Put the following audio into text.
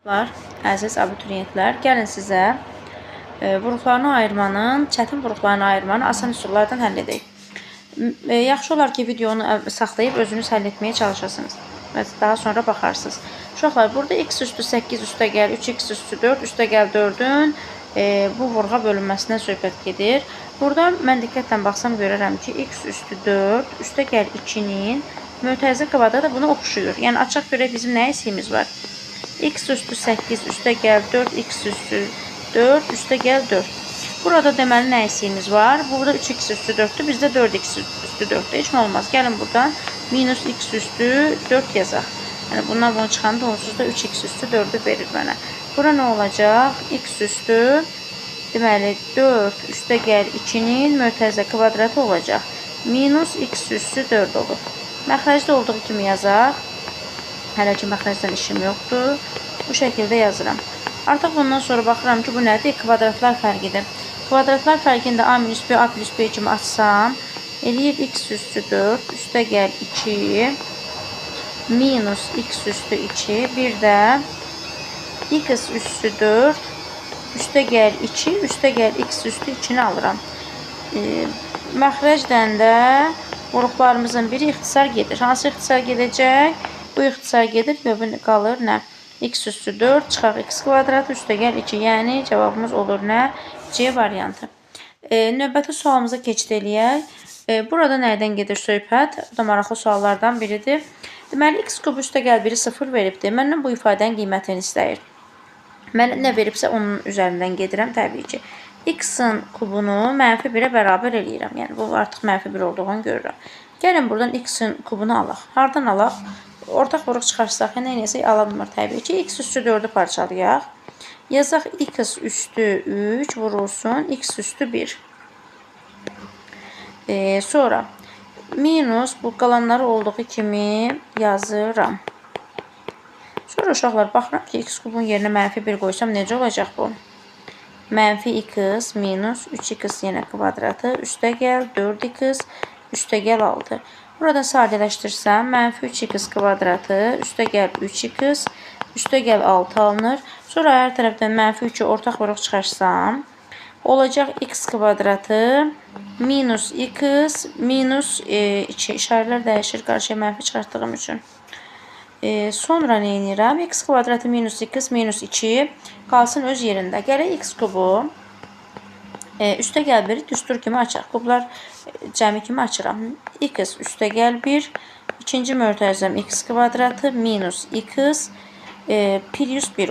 Əziz abituriyentlər, gəlin sizə vuruqlarını ayırmanın, çətin vuruqlarını ayırmanın asan üsullardan həll edək. Yaxşı olar ki, videonu saxlayıb özünüz həll etməyə çalışasınız və daha sonra baxarsınız. Uşaqlar, burada x üstü 8 üstəgəl 3x üstü 4 üstəgəl 4-ün bu vuruğa bölünməsindən söhbət gedir. Burada mən diqqətlə baxsam görərəm ki, x üstü 4 üstəgəl 2-nin mötərizə kvadratı buna oxşuyur. Yəni, açıq görək bizim nə isimiz var? X üstü 8 üstəgəl 4 x üstü 4 üstəgəl 4. Burada deməli nə isimiz var? Burada 3x üstü 4'dür. Bizdə 4x üstü 4'dür. Heç nə olmaz. Gəlin buradan minus x üstü 4 yazaq. Yəni bundan bunu çıxanda onsuz da 3x üstü 4'ü verir mənə. Bura nə olacaq? X üstü deməli 4 üstəgəl 2'nin mötərizə kvadratı olacaq. Minus x üstü 4 olur. Məxrəcdə olduğu kimi yazaq. Hələ ki, məxrəcdən işim yoxdur. Bu şəkildə yazıram. Artıq bundan sonra baxıram ki, bu nədir? Kvadratlar fərqidir. Kvadratlar fərqində a minus b, a plus b kimi açsam, eləyir x üstü 4 üstəgəl 2 minus x üstü 2, bir də x üstü 4 üstəgəl 2 üstəgəl x üstü 2'ni alıram. Məxrəcdən də vuruqlarımızın biri ixtisar gedir. Hansı ixtisar gedəcək? Bu ixtisar gedir və bu qalır nə? X üstü 4 çıxaq x kvadratı üstəgəl 2. Yəni cavabımız olur nə? C variantı. Növbəti sualımıza keçid eləyək. Burada nədən gedir söhbət? Bu da maraqlı suallardan biridir. Deməli, x kubu üstəgəl 1'i 0 veribdir. Məndən bu ifadənin qiymətini istəyir. Mənə nə veribsə onun üzərindən gedirəm təbii ki. X-in kubunu mənfi 1'ə bərabər eləyirəm. Yəni bu artıq mənfi 1 olduğunu görürəm. Gəlin buradan x-in kubunu alaq. Hardan alaq? Ortaq vuruq çıxarsaq, nə edəcək? Ala bilmir təbii ki. X üstü 4'ü parçalayaq. Yazaq x üstü 3 vurulsun x üstü 1. Sonra minus bu qalanları olduğu kimi yazıram. Sonra uşaqlar baxıram ki, x kubun yerinə mənfi 1 qoysam necə olacaq bu? Mənfi x minus 3x yenə kvadratı üstəgəl 4x üstəgəl 6. Burada sadələşdirsəm, mənfi 3x kvadratı üstəgəl 3x üstəgəl 6 alınır. Sonra hər tərəfdən mənfi 3'ü ortaq vuruq çıxarsam, olacaq x kvadratı minus x minus 2. İşarələr dəyişir qarşıya mənfi çıxartdığım üçün. Sonra nə edirəm? X kvadratı minus x minus 2 qalsın öz yerində. Gələk x kubu üstəgəl 1'i düstur kimi açaq. Kublar cəmi kimi açıram. X üstəgəl 1, ikinci mötərizəm x kvadratı minus x plus 1